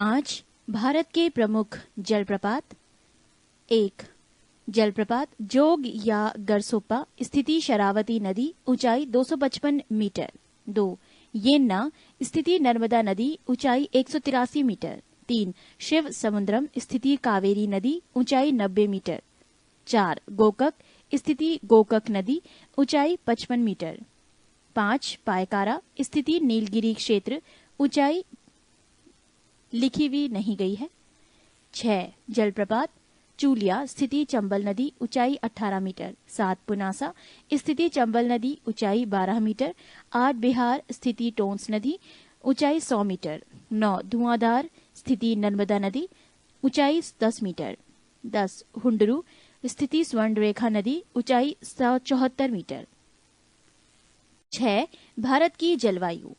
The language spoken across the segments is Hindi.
आज भारत के प्रमुख जलप्रपात। 1. जलप्रपात जोग या गरसोप्पा, स्थिति शरावती नदी, ऊंचाई 255 मीटर। 2. येन्ना, स्थिति नर्मदा नदी, ऊंचाई 183 मीटर। 3. शिव समुद्रम, स्थिति कावेरी नदी, ऊंचाई 90 मीटर। 4. गोकक, स्थिति गोकक नदी, ऊंचाई 55 मीटर। 5. पायकारा, स्थिति नीलगिरी क्षेत्र, ऊंचाई लिखी हुई नहीं गई है। 6. जलप्रपात चूलिया, स्थिति चंबल नदी, ऊंचाई 18 मीटर। 7. पुनासा, स्थिति चंबल नदी, ऊंचाई 12 मीटर। 8. बिहार, स्थिति टोंस नदी, ऊंचाई 100 मीटर। 9. धुआंधार, स्थिति नर्मदा नदी, ऊंचाई 10 मीटर। 10. हुंडरू, स्थिति स्वर्ण रेखा नदी, ऊंचाई 174 मीटर। 6. भारत की जलवायु।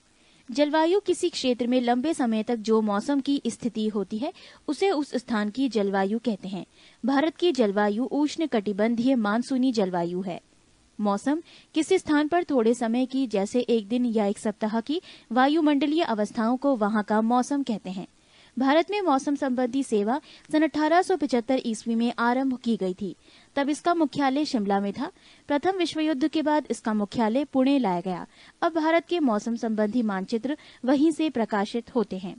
जलवायु किसी क्षेत्र में लंबे समय तक जो मौसम की स्थिति होती है उसे उस स्थान की जलवायु कहते हैं। भारत की जलवायु उष्णकटिबंधीय मानसूनी जलवायु है। मौसम किसी स्थान पर थोड़े समय की, जैसे एक दिन या एक सप्ताह की वायुमंडलीय अवस्थाओं को वहां का मौसम कहते हैं। भारत में मौसम संबंधी सेवा सन 1875 ईस्वी में आरंभ की गई थी। तब इसका मुख्यालय शिमला में था। प्रथम विश्व युद्ध के बाद इसका मुख्यालय पुणे लाया गया। अब भारत के मौसम संबंधी मानचित्र वहीं से प्रकाशित होते हैं।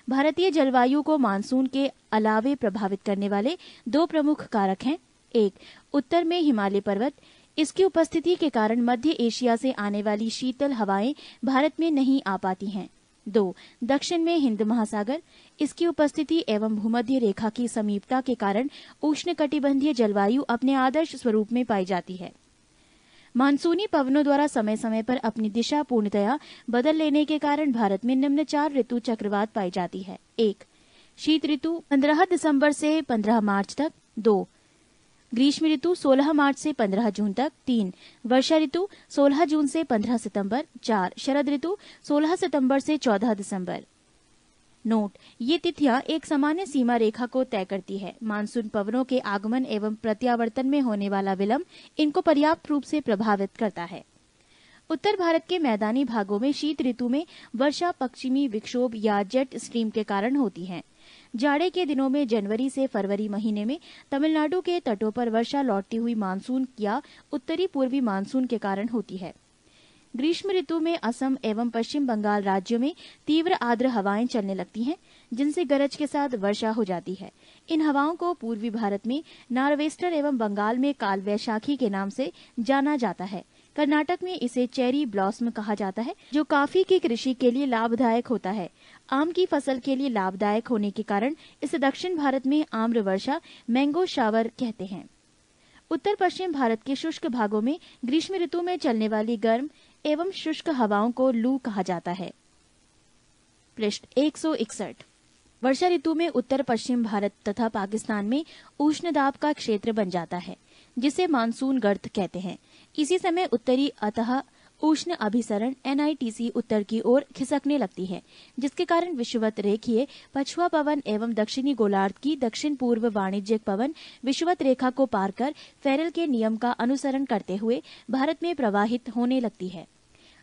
भारतीय जलवायु को मानसून के अलावे प्रभावित करने वाले 2 प्रमुख कारक हैं। 1. उत्तर में हिमालय पर्वत, इसकी उपस्थिति के कारण मध्य एशिया से आने वाली शीतल हवाएं भारत में नहीं आ पाती हैं। 2. दक्षिण में हिंद महासागर, इसकी उपस्थिति एवं भूमध्य रेखा की समीपता के कारण उष्णकटिबंधीय जलवायु अपने आदर्श स्वरूप में पाई जाती है। मानसूनी पवनों द्वारा समय समय पर अपनी दिशा पूर्णतया बदल लेने के कारण भारत में निम्न 4 ऋतु चक्रवात पाई जाती है। 1. शीत ऋतु 15 दिसंबर से 15 मार्च तक। 2. ग्रीष्म ऋतु 16 मार्च से 15 जून तक। 3. वर्षा ऋतु 16 जून से 15 सितंबर। 4. शरद ऋतु 16 सितंबर से 14 दिसंबर। नोट: ये तिथियां एक सामान्य सीमा रेखा को तय करती है। मानसून पवनों के आगमन एवं प्रत्यावर्तन में होने वाला विलंब इनको पर्याप्त रूप से प्रभावित करता है। उत्तर भारत के मैदानी भागों में शीत ऋतु में वर्षा पश्चिमी विक्षोभ या जेट स्ट्रीम के कारण होती है। जाड़े के दिनों में जनवरी से फरवरी महीने में तमिलनाडु के तटों पर वर्षा लौटती हुई मानसून या उत्तरी पूर्वी मानसून के कारण होती है। ग्रीष्म ऋतु में असम एवं पश्चिम बंगाल राज्यों में तीव्र आर्द्र हवाएं चलने लगती हैं, जिनसे गरज के साथ वर्षा हो जाती है। इन हवाओं को पूर्वी भारत में नॉर्वेस्टर एवं बंगाल में काल वैशाखी के नाम से जाना जाता है। कर्नाटक में इसे चेरी ब्लॉसम कहा जाता है, जो कॉफी की कृषि के लिए लाभदायक होता है। आम की फसल के लिए लाभदायक होने के कारण इसे दक्षिण भारत में आम्र वर्षा, मैंगो शावर कहते हैं। उत्तर पश्चिम भारत के शुष्क भागों में ग्रीष्म ऋतु में चलने वाली गर्म एवं शुष्क हवाओं को लू कहा जाता है। पृष्ठ 161। वर्षा ऋतु में उत्तर पश्चिम भारत तथा पाकिस्तान में उष्ण दाब का क्षेत्र बन जाता है, जिसे मानसून गर्त कहते हैं। इसी समय उत्तरी अतः उष्ण अभिसरण NITC उत्तर की ओर खिसकने लगती है, जिसके कारण विषुवत रेखीय पछुआ पवन एवं दक्षिणी गोलार्ध की दक्षिण पूर्व वाणिज्यिक पवन विषुवत रेखा को पार कर फेरल के नियम का अनुसरण करते हुए भारत में प्रवाहित होने लगती है,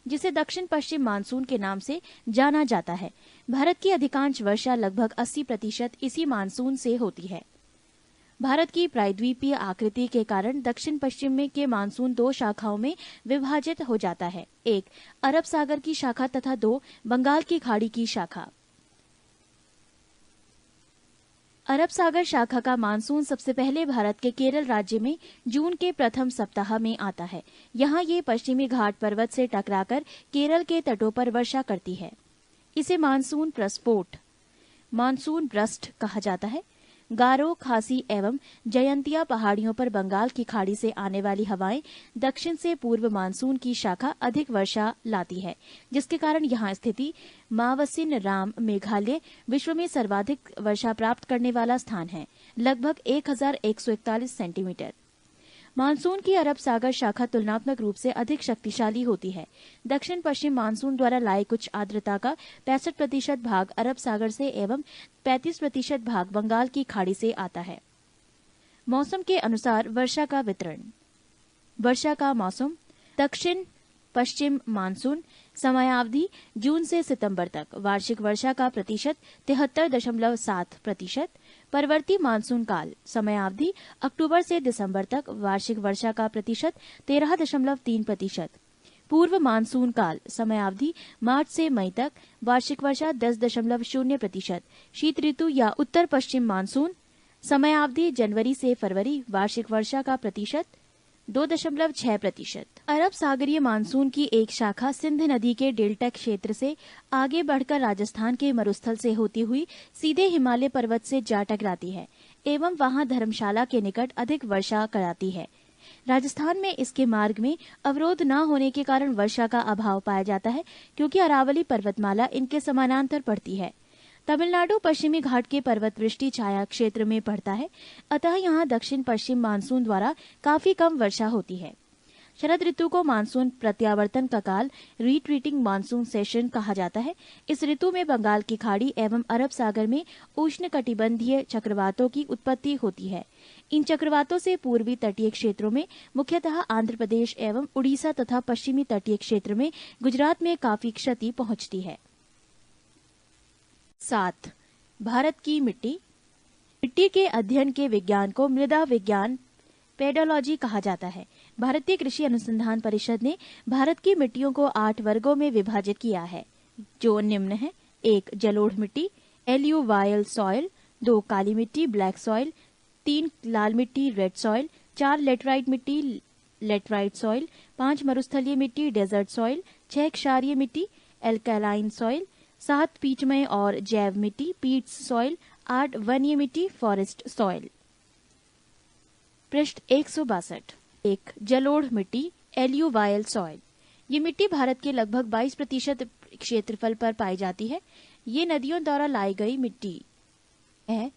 जिसे दक्षिण पश्चिम मानसून के नाम से जाना जाता है। भारत की अधिकांश वर्षा लगभग 80% इसी मानसून से होती है। भारत की प्रायद्वीपीय आकृति के कारण दक्षिण पश्चिम में के मानसून 2 शाखाओं में विभाजित हो जाता है। 1. अरब सागर की शाखा तथा 2. बंगाल की खाड़ी की शाखा। अरब सागर शाखा का मानसून सबसे पहले भारत के केरल राज्य में जून के प्रथम सप्ताह में आता है। यहाँ ये पश्चिमी घाट पर्वत से टकराकर केरल के तटों पर वर्षा करती है। इसे मानसून प्रस्फोट, मानसून ब्रस्ट कहा जाता है। गारो, खासी एवं जयंतिया पहाड़ियों पर बंगाल की खाड़ी से आने वाली हवाएं दक्षिण से पूर्व मानसून की शाखा अधिक वर्षा लाती है, जिसके कारण यहाँ स्थिति मावसिन राम मेघालय विश्व में सर्वाधिक वर्षा प्राप्त करने वाला स्थान है, लगभग 1141 सेंटीमीटर। मानसून की अरब सागर शाखा तुलनात्मक रूप से अधिक शक्तिशाली होती है। दक्षिण पश्चिम मानसून द्वारा लाए कुछ आर्द्रता का 65% भाग अरब सागर से एवं 35% भाग बंगाल की खाड़ी से आता है। मौसम के अनुसार वर्षा का वितरण। वर्षा का मौसम: दक्षिण पश्चिम मानसून समयावधि जून से सितंबर तक। वार्षिक वर्षा का प्रतिशत 73.7%। परवर्ती मानसून काल। समयावधि अक्टूबर से दिसंबर तक। वार्षिक वर्षा का प्रतिशत 13.3%। पूर्व मानसून काल। समयावधि मार्च से मई तक। वार्षिक वर्षा 10.0%। शीत ऋतु या उत्तर पश्चिम मानसून। समयावधि जनवरी से फरवरी। वार्षिक वर्षा का प्रतिशत 2.6%। अरब सागरीय मानसून की एक शाखा सिंध नदी के डेल्टा क्षेत्र से आगे बढ़कर राजस्थान के मरुस्थल से होती हुई सीधे हिमालय पर्वत से जा टकराती है एवं वहां धर्मशाला के निकट अधिक वर्षा कराती है। राजस्थान में इसके मार्ग में अवरोध न होने के कारण वर्षा का अभाव पाया जाता है, क्योंकि अरावली पर्वतमाला इनके समानांतर पड़ती है। तमिलनाडु पश्चिमी घाट के पर्वत वृष्टि छाया क्षेत्र में पड़ता है, अतः यहाँ दक्षिण पश्चिम मानसून द्वारा काफी कम वर्षा होती है। शरद ऋतु को मानसून प्रत्यावर्तन का काल, रिट्रीटिंग मानसून सेशन कहा जाता है। इस ऋतु में बंगाल की खाड़ी एवं अरब सागर में उष्णकटिबंधीय चक्रवातों की उत्पत्ति होती है। इन चक्रवातों से पूर्वी तटीय क्षेत्रों में, मुख्यतः आंध्र प्रदेश एवं उड़ीसा तथा पश्चिमी तटीय क्षेत्र में गुजरात में काफी क्षति पहुंचती है। 7. भारत की मिट्टी। मिट्टी के अध्ययन के विज्ञान को मृदा विज्ञान पेडोलॉजी कहा जाता है। भारतीय कृषि अनुसंधान परिषद ने भारत की मिट्टियों को 8 वर्गों में विभाजित किया है, जो निम्न है। 1. जलोढ़ मिट्टी एल्यूवायल सॉइल। 2. काली मिट्टी ब्लैक सॉइल। 3. लाल मिट्टी रेड सॉइल। 4. लेटराइट मिट्टी लेटराइट सॉइल। 5. मरुस्थलीय मिट्टी डेजर्ट सॉइल। 6. क्षारीय मिट्टी एल्कालाइन सॉइल। 7. पीचमय और जैव मिट्टी पीट्स सॉइल। 8. वन्य मिट्टी फॉरेस्ट सॉइल। पृष्ठ 162। 1. जलोढ़ मिट्टी एल्यूवायल सॉइल। ये मिट्टी भारत के लगभग 22% क्षेत्रफल पर पाई जाती है। ये नदियों द्वारा लाई गई मिट्टी है।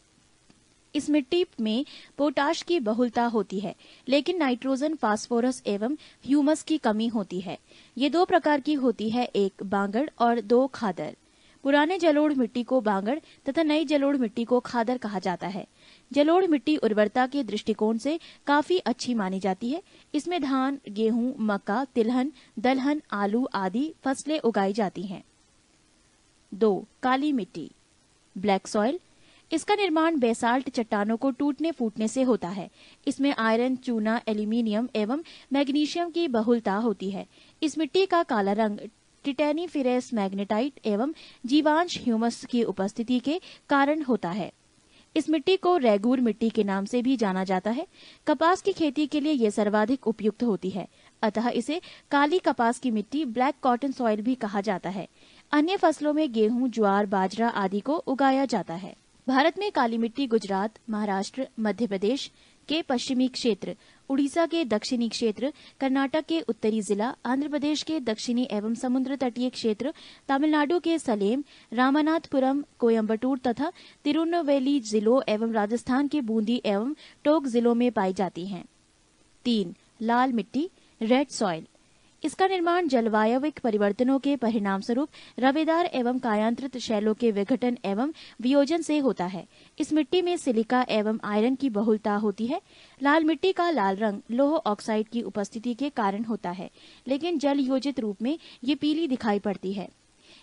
इस मिट्टी में पोटाश की बहुलता होती है, लेकिन नाइट्रोजन, फास्फोरस एवं ह्यूमस की कमी होती है। ये 2 प्रकार की होती है, एक बांगड़ और 2 खादर। पुराने जलोढ़ मिट्टी को बांगड़ तथा नई जलोढ़ मिट्टी को खादर कहा जाता है। जलोढ़ मिट्टी उर्वरता के दृष्टिकोण से काफी अच्छी मानी जाती है। इसमें धान, गेहूं, मक्का, तिलहन, दलहन, आलू आदि फसलें उगाई जाती हैं। 2. काली मिट्टी ब्लैक सॉइल। इसका निर्माण बेसाल्ट चट्टानों को टूटने फूटने से होता है। इसमें आयरन, चूना, एल्यूमिनियम एवं मैग्नीशियम की बहुलता होती है। इस मिट्टी का काला रंग टिटेनिफेरस मैग्नेटाइट एवं जीवांश ह्यूमस की उपस्थिति के कारण होता है। इस मिट्टी को रेगूर मिट्टी के नाम से भी जाना जाता है। कपास की खेती के लिए यह सर्वाधिक उपयुक्त होती है, अतः इसे काली कपास की मिट्टी ब्लैक कॉटन सॉइल भी कहा जाता है। अन्य फसलों में गेहूं, ज्वार, बाजरा आदि को उगाया जाता है। भारत में काली मिट्टी गुजरात, महाराष्ट्र, मध्य प्रदेश के पश्चिमी क्षेत्र, उड़ीसा के दक्षिणी क्षेत्र, कर्नाटक के उत्तरी जिला, आंध्र प्रदेश के दक्षिणी एवं समुद्र तटीय क्षेत्र, तमिलनाडु के सलेम, रामनाथपुरम, कोयम्बटूर तथा तिरुनेलवेली जिलों एवं राजस्थान के बूंदी एवं टोंक जिलों में पाई जाती हैं। 3. लाल मिट्टी रेड सॉइल। इसका निर्माण जलवायविक परिवर्तनों के परिणाम स्वरूप रवेदार एवं कायांत्रित शैलों के विघटन एवं वियोजन से होता है। इस मिट्टी में सिलिका एवं आयरन की बहुलता होती है। लाल मिट्टी का लाल रंग लौह ऑक्साइड की उपस्थिति के कारण होता है, लेकिन जल योजित रूप में ये पीली दिखाई पड़ती है।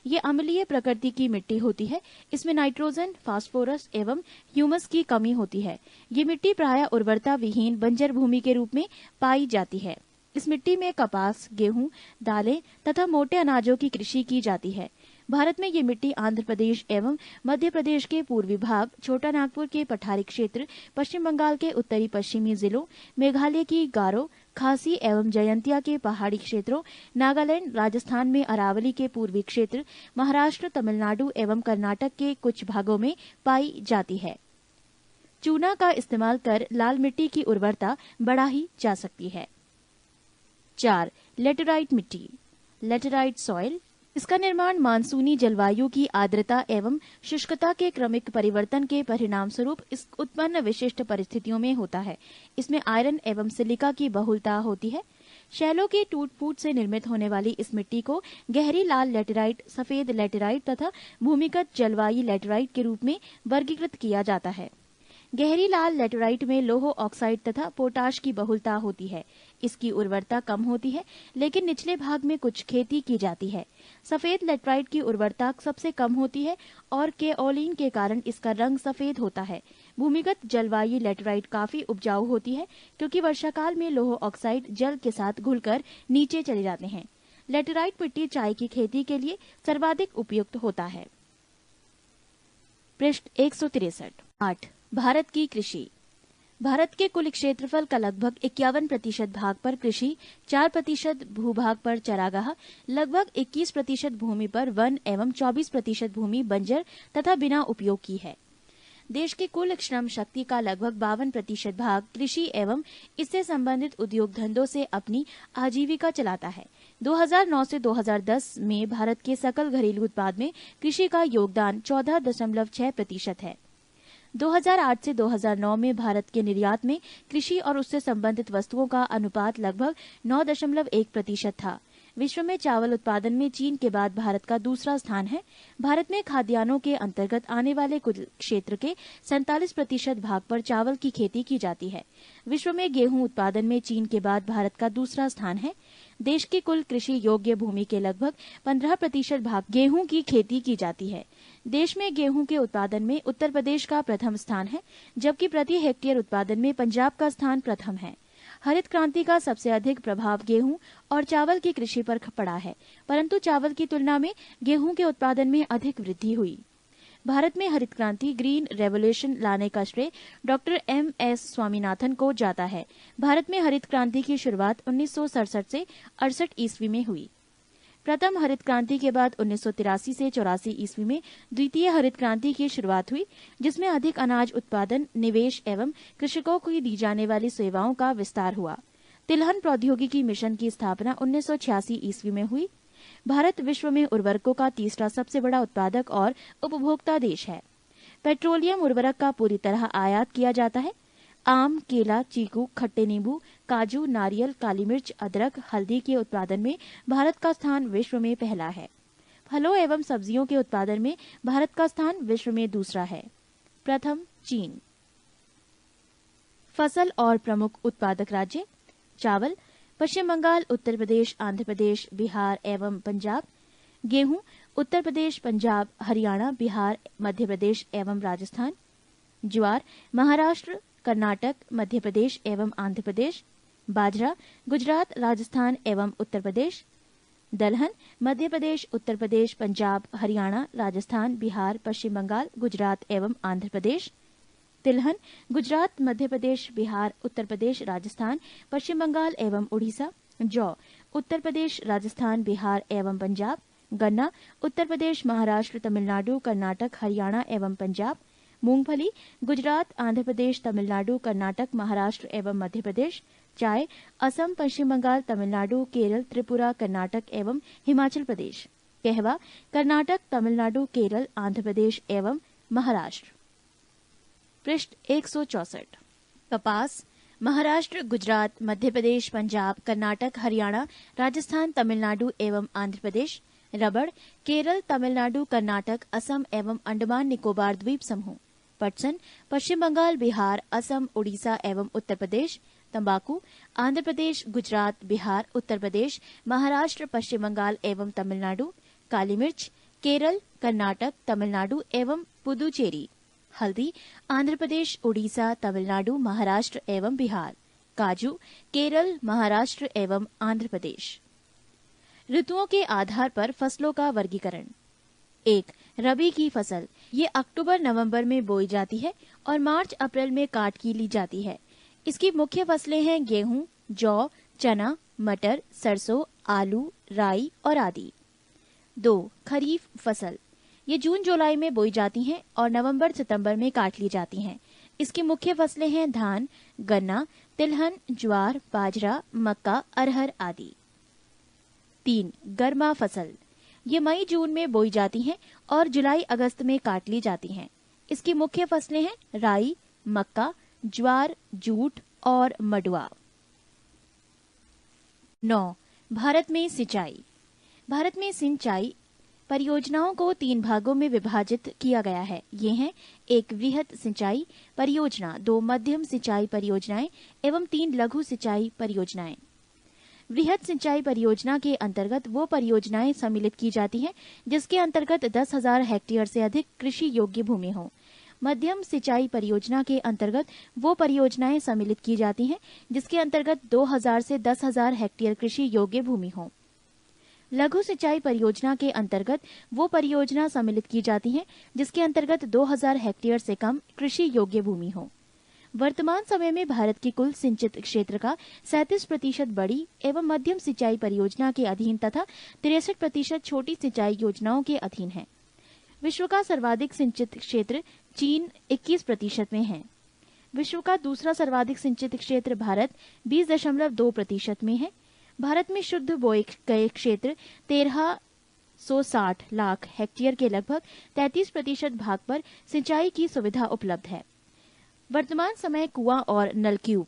ये अम्लीय प्रकृति की मिट्टी होती है। इसमें नाइट्रोजन, फास्फोरस एवं ह्यूमस की कमी होती है। ये मिट्टी प्रायः उर्वरता विहीन बंजर भूमि के रूप में पाई जाती है। इस मिट्टी में कपास, गेहूं, दालें तथा मोटे अनाजों की कृषि की जाती है। भारत में ये मिट्टी आंध्र प्रदेश एवं मध्य प्रदेश के पूर्वी भाग, छोटा नागपुर के पठारी क्षेत्र, पश्चिम बंगाल के उत्तरी पश्चिमी जिलों, मेघालय की गारो, खासी एवं जयंतिया के पहाड़ी क्षेत्रों, नागालैंड, राजस्थान में अरावली के पूर्वी क्षेत्र, महाराष्ट्र, तमिलनाडु एवं कर्नाटक के कुछ भागों में पाई जाती है। चूना का इस्तेमाल कर लाल मिट्टी की उर्वरता बढ़ाई जा सकती है। 4. लेटेराइट मिट्टी लेटेराइट सॉइल। इसका निर्माण मानसूनी जलवायु की आर्द्रता एवं शुष्कता के क्रमिक परिवर्तन के परिणाम स्वरूप इस उत्पन्न विशिष्ट परिस्थितियों में होता है। इसमें आयरन एवं सिलिका की बहुलता होती है। शैलों की टूट फूट से निर्मित होने वाली इस मिट्टी को गहरी लाल लेटेराइट, सफेद लेटेराइट तथा भूमिगत जलवायु लेटेराइट के रूप में वर्गीकृत किया जाता है। गहरी लाल लेटेराइट में लौह ऑक्साइड तथा पोटाश की बहुलता होती है। इसकी उर्वरता कम होती है, लेकिन निचले भाग में कुछ खेती की जाती है। सफेद लेटेराइट की उर्वरता सबसे कम होती है और केओलिन के कारण इसका रंग सफेद होता है। भूमिगत जलवायु लेटेराइट काफी उपजाऊ होती है, क्योंकि वर्षाकाल में लौह ऑक्साइड जल के साथ घुलकर नीचे चले जाते हैं। लेटेराइट मिट्टी चाय की खेती के लिए सर्वाधिक उपयुक्त होता है। पृष्ठ 163। 8। भारत की कृषि। भारत के कुल क्षेत्रफल का लगभग 51% भाग पर कृषि, 4% भूभाग पर चरागाह, लगभग 21% भूमि पर वन एवं 24% भूमि बंजर तथा बिना उपयोग की है। देश की कुल श्रम शक्ति का लगभग 52% भाग कृषि एवं इससे संबंधित उद्योग धंधों से अपनी आजीविका चलाता है। 2009 से 2010 में भारत के सकल घरेलू उत्पाद में कृषि का योगदान 14.6% है। 2008 से 2009 में भारत के निर्यात में कृषि और उससे संबंधित वस्तुओं का अनुपात लगभग 9.1% था। विश्व में चावल उत्पादन में चीन के बाद भारत का दूसरा स्थान है। भारत में खाद्यान्नों के अंतर्गत आने वाले कुल क्षेत्र के 47% भाग पर चावल की खेती की जाती है। विश्व में गेहूं उत्पादन में चीन के बाद भारत का दूसरा स्थान है। देश की कुल कृषि योग्य भूमि के लगभग 15% भाग गेहूं की खेती की जाती है। देश में गेहूं के उत्पादन में उत्तर प्रदेश का प्रथम स्थान है, जबकि प्रति हेक्टेयर उत्पादन में पंजाब का स्थान प्रथम है। हरित क्रांति का सबसे अधिक प्रभाव गेहूं और चावल की कृषि पर पड़ा है, परंतु चावल की तुलना में गेहूं के उत्पादन में अधिक वृद्धि हुई। भारत में हरित क्रांति ग्रीन रेवोल्यूशन लाने का श्रेय डॉक्टर M.S. स्वामीनाथन को जाता है। भारत में हरित क्रांति की शुरुआत 1967 से 68 ईस्वी में हुई। प्रथम हरित क्रांति के बाद 1983 से 84 ईस्वी में द्वितीय हरित क्रांति की शुरुआत हुई, जिसमें अधिक अनाज उत्पादन, निवेश एवं कृषकों को दी जाने वाली सेवाओं का विस्तार हुआ। तिलहन प्रौद्योगिकी मिशन की स्थापना 1986 ईस्वी में हुई। भारत विश्व में उर्वरकों का तीसरा सबसे बड़ा उत्पादक और उपभोक्ता देश है। पेट्रोलियम उर्वरक का पूरी तरह आयात किया जाता है। आम, केला, चीकू, खट्टे नींबू, काजू, नारियल, काली मिर्च, अदरक, हल्दी के उत्पादन में भारत का स्थान विश्व में पहला है। फलों एवं सब्जियों के उत्पादन में भारत का स्थान विश्व में दूसरा है। प्रथम चीन। फसल और प्रमुख उत्पादक राज्य। चावल पश्चिम बंगाल, उत्तर प्रदेश, आंध्र प्रदेश, बिहार एवं पंजाब। गेहूं उत्तर प्रदेश, पंजाब, हरियाणा, बिहार, मध्य प्रदेश एवं राजस्थान। ज्वार महाराष्ट्र, कर्नाटक, मध्य प्रदेश एवं आंध्र प्रदेश। बाजरा गुजरात, राजस्थान एवं उत्तर प्रदेश। दलहन मध्य प्रदेश, उत्तर प्रदेश, पंजाब, हरियाणा, राजस्थान, बिहार, पश्चिम बंगाल, गुजरात एवं आंध्र प्रदेश। तिलहन गुजरात, मध्य प्रदेश, बिहार, उत्तर प्रदेश, राजस्थान, पश्चिम बंगाल एवं उड़ीसा। जौ उत्तर प्रदेश, राजस्थान, बिहार एवं पंजाब। गन्ना उत्तर प्रदेश, महाराष्ट्र, तमिलनाडु, कर्नाटक, हरियाणा एवं पंजाब। मूंगफली गुजरात, आंध्र प्रदेश, तमिलनाडु, कर्नाटक, महाराष्ट्र एवं मध्य प्रदेश। चाय असम, पश्चिम बंगाल, तमिलनाडु, केरल, त्रिपुरा, कर्नाटक एवं हिमाचल प्रदेश। कहवा कर्नाटक, तमिलनाडु, केरल, आंध्र प्रदेश एवं महाराष्ट्र। पृष्ठ 164। कपास महाराष्ट्र, गुजरात, मध्य प्रदेश, पंजाब, कर्नाटक, हरियाणा, राजस्थान, तमिलनाडु एवं आंध्र प्रदेश। रबड़ केरल, तमिलनाडु, कर्नाटक, असम एवं अंडमान निकोबार द्वीप समूह। पटसन पश्चिम बंगाल, बिहार, असम, उड़ीसा एवं उत्तर प्रदेश। तंबाकू आंध्र प्रदेश, गुजरात, बिहार, उत्तर प्रदेश, महाराष्ट्र, पश्चिम बंगाल एवं तमिलनाडु। काली मिर्च केरल, कर्नाटक, तमिलनाडु एवं पुदुचेरी। हल्दी आंध्र प्रदेश, उड़ीसा, तमिलनाडु, महाराष्ट्र एवं बिहार। काजू केरल, महाराष्ट्र एवं आंध्र प्रदेश। ऋतुओं के आधार पर फसलों का वर्गीकरण। 1. रबी की फसल। ये अक्टूबर नवंबर में बोई जाती है और मार्च अप्रैल में काट की ली जाती है। इसकी मुख्य फसलें हैं गेहूं, जौ, चना, मटर, सरसों, आलू, राई और आदि। 2. खरीफ फसल। ये जून जुलाई में बोई जाती हैं और नवंबर सितंबर में काट ली जाती हैं। इसकी मुख्य फसलें हैं धान, गन्ना, तिलहन, ज्वार, बाजरा, मक्का, अरहर आदि। 3. गर्मा फसल। ये मई जून में बोई जाती हैं और जुलाई अगस्त में काट ली जाती हैं। इसकी मुख्य फसलें हैं राई, मक्का, ज्वार, जूट और मडुआ। 9. भारत में सिंचाई। भारत में सिंचाई परियोजनाओं को 3 भागों में विभाजित किया गया है। ये हैं 1 वृहद सिंचाई परियोजना, 2 मध्यम सिंचाई परियोजनाएं एवं 3 लघु सिंचाई परियोजनाएं। वृहद सिंचाई परियोजना के अंतर्गत वो परियोजनाएं सम्मिलित की जाती हैं जिसके अंतर्गत 10,000 हेक्टेयर से अधिक कृषि योग्य भूमि हो। मध्यम सिंचाई परियोजना के अंतर्गत वो परियोजनाएं सम्मिलित की जाती हैं जिसके अंतर्गत 2,000 से 10,000 हेक्टेयर कृषि योग्य भूमि हो। लघु सिंचाई परियोजना के अंतर्गत वो परियोजना सम्मिलित की जाती हैं जिसके अंतर्गत 2,000 हेक्टेयर से कम कृषि योग्य भूमि हो। वर्तमान समय में भारत की कुल सिंचित क्षेत्र का 37% बड़ी एवं मध्यम सिंचाई परियोजना के अधीन तथा 63% छोटी सिंचाई योजनाओं के अधीन है। विश्व का सर्वाधिक सिंचित क्षेत्र चीन 21% में है। विश्व का दूसरा सर्वाधिक सिंचित क्षेत्र भारत 20.2% में है। भारत में शुद्ध बोए गए क्षेत्र 1360 लाख हेक्टेयर के लगभग 33% भाग पर सिंचाई की सुविधा उपलब्ध है। वर्तमान समय कुआं और नलकूप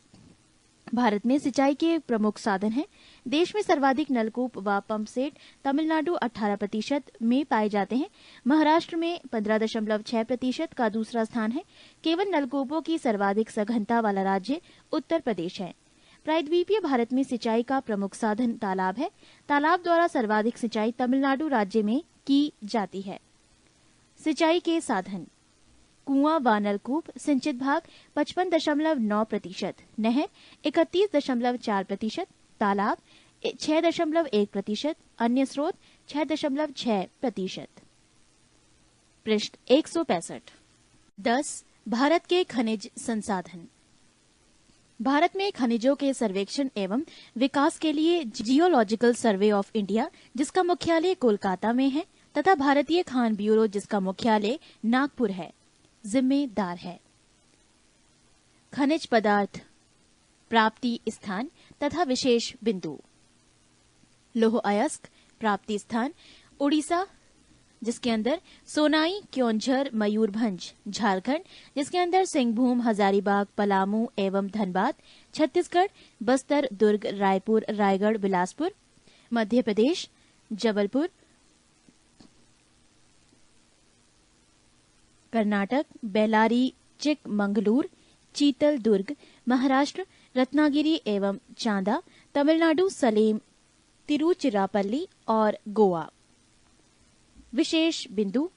भारत में सिंचाई के प्रमुख साधन हैं। देश में सर्वाधिक नलकूप व पंप सेट तमिलनाडु 18% में पाए जाते हैं। महाराष्ट्र में 15.6% का दूसरा स्थान है। केवल नलकूपों की सर्वाधिक सघनता वाला राज्य उत्तर प्रदेश है। प्रायद्वीपीय भारत में सिंचाई का प्रमुख साधन तालाब है। तालाब द्वारा सर्वाधिक सिंचाई तमिलनाडु राज्य में की जाती है। सिंचाई के साधन: कुआं व नलकूप सिंचित भाग 55.9%, नहर 31.4%, तालाब 6.1%, अन्य स्रोत 6.6%। पृष्ठ 165। 10. भारत के खनिज संसाधन। भारत में खनिजों के सर्वेक्षण एवं विकास के लिए जियोलॉजिकल सर्वे ऑफ इंडिया, जिसका मुख्यालय कोलकाता में है, तथा भारतीय खान ब्यूरो, जिसका मुख्यालय नागपुर है, जिम्मेदार है। खनिज पदार्थ प्राप्ति स्थान तथा विशेष बिंदु: लौह अयस्क प्राप्ति स्थान उड़ीसा, जिसके अंदर सोनाई, क्योंझर, मयूरभंज, झारखंड, जिसके अंदर सिंहभूम, हजारीबाग, पलामू एवं धनबाद, छत्तीसगढ़, बस्तर, दुर्ग, रायपुर, रायगढ़, बिलासपुर, मध्य प्रदेश, जबलपुर, कर्नाटक, बेलारी, चिकमंगलूर, चीतल, दुर्ग, महाराष्ट्र, रत्नागिरी एवं चांदा, तमिलनाडु, सलेम, तिरुचिरापल्ली और गोवा। विशेष बिंदु: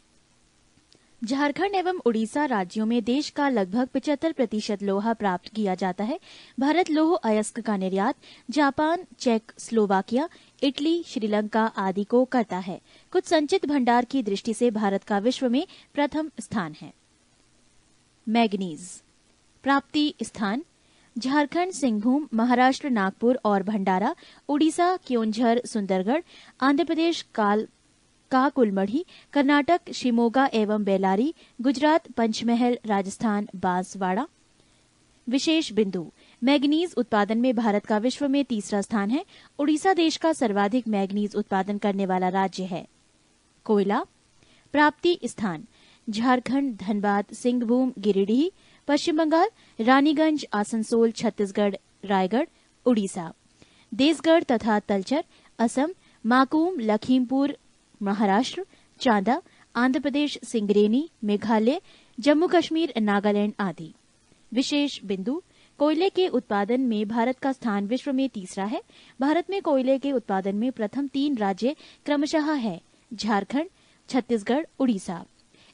झारखंड एवं उड़ीसा राज्यों में देश का लगभग 75% लोहा प्राप्त किया जाता है। भारत लौह अयस्क का निर्यात जापान, चेक, स्लोवाकिया, इटली, श्रीलंका आदि को करता है। कुछ संचित भंडार की दृष्टि से भारत का विश्व में प्रथम स्थान है। मैग्नीज प्राप्ति स्थान: झारखंड, सिंहभूम, महाराष्ट्र, नागपुर और भंडारा, उड़ीसा, क्योंझर, सुंदरगढ़, आंध्र प्रदेश, काकुलमढ़ी, कर्नाटक, शिमोगा एवं बेलारी, गुजरात, पंचमहल, राजस्थान, बांसवाड़ा। विशेष बिंदु: मैग्नीज उत्पादन में भारत का विश्व में तीसरा स्थान है। उड़ीसा देश का सर्वाधिक मैग्नीज उत्पादन करने वाला राज्य है। कोयला प्राप्ति स्थान: झारखंड, धनबाद, सिंहभूम, गिरिडीह, पश्चिम बंगाल, रानीगंज, आसनसोल, छत्तीसगढ़, रायगढ़, उड़ीसा। देसगढ़ तथा तलचर, असम, माकूम, लखीमपुर, महाराष्ट्र, चांदा, आंध्र प्रदेश, सिंगरेनी, मेघालय, जम्मू कश्मीर, नागालैंड आदि। विशेष बिंदु: कोयले के उत्पादन में भारत का स्थान विश्व में तीसरा है। भारत में कोयले के उत्पादन में प्रथम 3 राज्य क्रमशः है झारखंड, छत्तीसगढ़, उड़ीसा।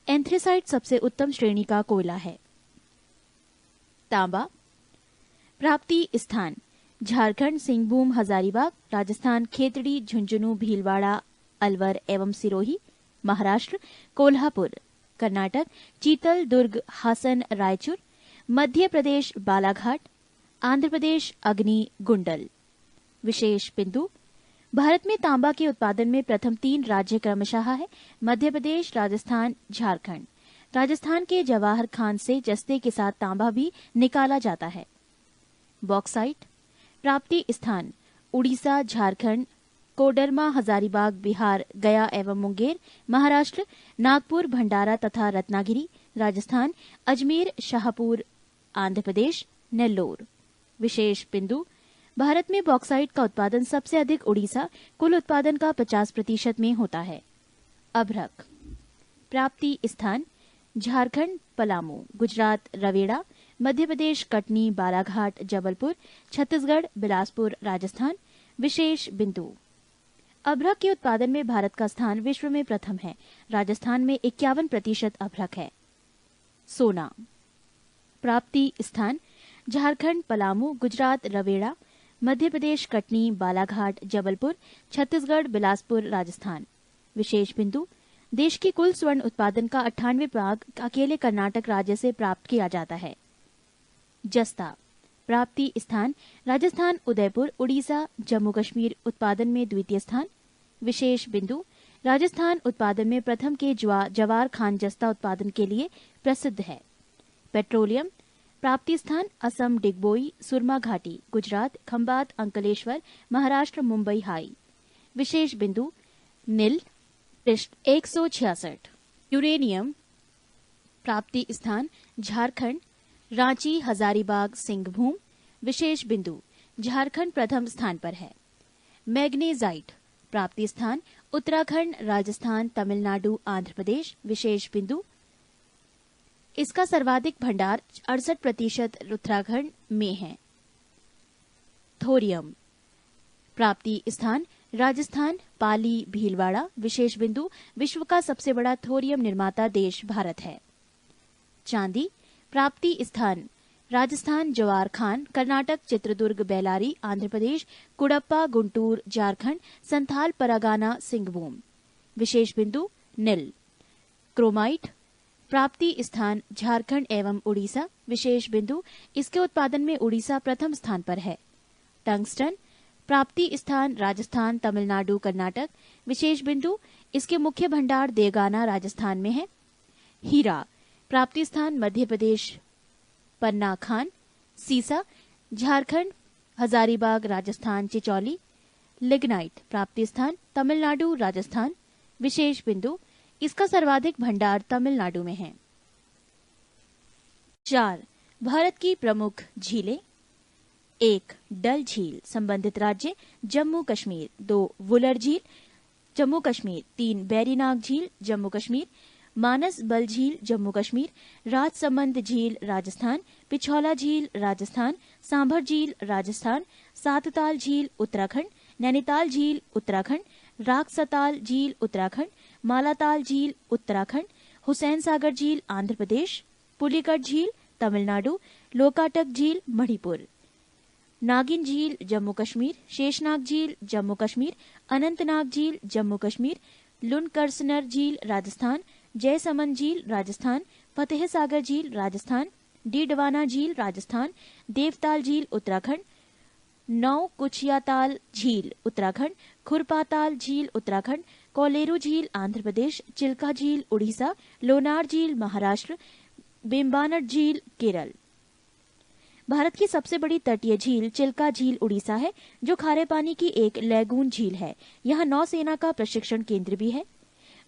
एंथ्रेसाइट सबसे उत्तम श्रेणी का कोयला है। तांबा प्राप्ति स्थान: झारखंड, सिंहभूम, हजारीबाग, राजस्थान, खेतड़ी, झुंझुनू, भीलवाड़ा, अलवर एवं सिरोही, महाराष्ट्र, कोल्हापुर, कर्नाटक, चीतल, दुर्ग, हासन, रायचूर, मध्य प्रदेश, बालाघाट, आंध्र प्रदेश, अग्नि, गुंडल। विशेष बिंदु: भारत में तांबा के उत्पादन में प्रथम 3 राज्य क्रमशः है मध्य प्रदेश, राजस्थान, झारखंड। राजस्थान के जवाहर खान से जस्ते के साथ तांबा भी निकाला जाता है। बॉक्साइट प्राप्ति स्थान: उड़ीसा, झारखंड, कोडरमा, हजारीबाग, बिहार, गया एवं मुंगेर, महाराष्ट्र, नागपुर, भंडारा तथा रत्नागिरी, राजस्थान, अजमेर, शाहपुर, आंध्र प्रदेश, नेल्लोर। विशेष बिंदु: भारत में बॉक्साइट का उत्पादन सबसे अधिक उड़ीसा, कुल उत्पादन का 50% में होता है। अभ्रक। प्राप्ति स्थान झारखंड पलामू, गुजरात रवेड़ा, मध्य प्रदेश कटनी बालाघाट जबलपुर, छत्तीसगढ़ बिलासपुर राजस्थान। विशेष बिंदु अभ्रक के उत्पादन में भारत का स्थान विश्व में प्रथम है। राजस्थान में 51% अभ्रक है। सोना। प्राप्ति स्थान झारखंड पलामू, गुजरात रवेड़ा, मध्य प्रदेश कटनी बालाघाट जबलपुर, छत्तीसगढ़ बिलासपुर राजस्थान। विशेष बिंदु देश की कुल स्वर्ण उत्पादन का 98% अकेले कर्नाटक राज्य से प्राप्त किया जाता है। जस्ता। प्राप्ति स्थान राजस्थान उदयपुर, उड़ीसा, जम्मू कश्मीर उत्पादन में द्वितीय स्थान। विशेष बिंदु राजस्थान उत्पादन में प्रथम के जवार खान जस्ता उत्पादन के लिए प्रसिद्ध है। पेट्रोलियम। प्राप्ति स्थान असम डिगबोई, सुरमा घाटी, गुजरात खंबात, अंकलेश्वर, महाराष्ट्र मुंबई हाई। विशेष बिंदु नील। पृष्ठ 166। यूरेनियम। प्राप्ति स्थान झारखंड, रांची, हजारीबाग, सिंहभूम। विशेष बिंदु झारखंड प्रथम स्थान पर है। मैग्नेजाइट। प्राप्ति स्थान उत्तराखंड, राजस्थान, तमिलनाडु, आंध्र प्रदेश। विशेष बिंदु इसका सर्वाधिक भंडार 68% उत्तराखंड में है। थोरियम। प्राप्ति स्थान राजस्थान, पाली, भीलवाड़ा। विशेष बिंदु विश्व का सबसे बड़ा थोरियम निर्माता देश भारत है। चांदी। प्राप्ति स्थान राजस्थान, जवार खान, कर्नाटक, चित्रदुर्ग, बेलारी, आंध्र प्रदेश, कुडप्पा, गुंटूर, झारखंड, संथाल परगाना, सिंहभूम। विशेष बिंदु नील। क्रोमाइट। प्राप्ति स्थान झारखंड एवं उड़ीसा। विशेष बिंदु इसके उत्पादन में उड़ीसा प्रथम स्थान पर है। टंगस्टन। प्राप्ति स्थान राजस्थान, तमिलनाडु, कर्नाटक। विशेष बिंदु इसके मुख्य भंडार देगाना राजस्थान में है। हीरा। प्राप्ति स्थान मध्य प्रदेश, पन्ना खान। सीसा। झारखंड, हजारीबाग, राजस्थान, चिचौली। लिग्नाइट। प्राप्ति स्थान तमिलनाडु, राजस्थान। विशेष बिंदु इसका सर्वाधिक भंडार तमिलनाडु में है। 4. भारत की प्रमुख झीलें। 1. डल झील, संबंधित राज्य जम्मू कश्मीर। 2. वुलर झील, जम्मू कश्मीर। 3. बैरीनाग झील, जम्मू कश्मीर। मानस बल झील, जम्मू कश्मीर। राजसमंद झील, राजस्थान। पिछौला झील, राजस्थान। सांभर झील, राजस्थान। सातताल झील, उत्तराखंड। नैनीताल झील, उत्तराखंड। राक्सताल झील, उत्तराखंड। मालाताल झील, उत्तराखंड। हुसैन सागर झील, आंध्र प्रदेश। पुलिकट झील, तमिलनाडु। लोकाटक झील, मणिपुर। नागिन झील, जम्मू कश्मीर। शेषनाग झील, जम्मू कश्मीर। अनंतनाग झील, जम्मू कश्मीर। लुनकरसनर झील, राजस्थान। जयसमंद झील, राजस्थान। फतेह सागर झील, राजस्थान। डीडवाना झील, राजस्थान। देवताल झील, उत्तराखंड। नौ कुचियाताल झील, उत्तराखंड। खुरपाताल झील, उत्तराखंड। कोलेरू झील, आंध्र प्रदेश। चिल्का झील, उड़ीसा। लोनार झील, महाराष्ट्र। बेम्बानट झील, केरल। भारत की सबसे बड़ी तटीय झील चिल्का झील उड़ीसा है, जो खारे पानी की एक लैगून झील है। यहाँ नौसेना का प्रशिक्षण केंद्र भी है।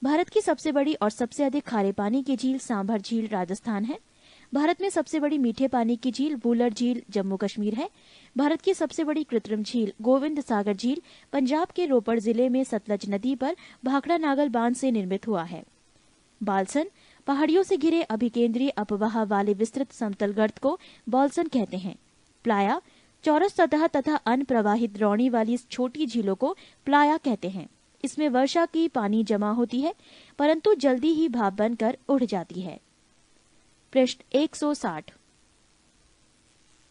भारत की सबसे बड़ी और सबसे अधिक खारे पानी की झील सांभर झील, राजस्थान है। भारत में सबसे बड़ी मीठे पानी की झील वुलर झील, जम्मू कश्मीर है। भारत की सबसे बड़ी कृत्रिम झील गोविंद सागर झील पंजाब के रोपड़ जिले में सतलज नदी पर भाखड़ा नागल बांध से निर्मित हुआ है। बालसन, पहाड़ियों से घिरे अभिकेंद्रीय अपवाह वाले विस्तृत समतल गर्त को बालसन कहते हैं। प्लाया, चौरस सतह तथा अनप्रवाहित द्रोणी वाली छोटी झीलों को प्लाया कहते हैं। इसमें वर्षा की पानी जमा होती है, परंतु जल्दी ही भाप बनकर उड़ जाती है। पृष्ठ 160।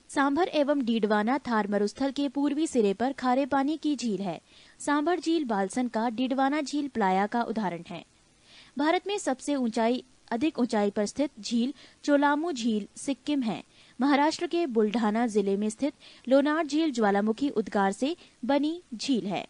सांभर एवं डीडवाना थार मरुस्थल के पूर्वी सिरे पर खारे पानी की झील है। सांभर झील बालसन का, डीडवाना झील प्लाया का उदाहरण है। भारत में सबसे अधिक ऊंचाई पर स्थित झील चोलामू झील, सिक्किम है। महाराष्ट्र के बुल्ढाना जिले में स्थित लोनार झील ज्वालामुखी उद्गार से बनी झील है।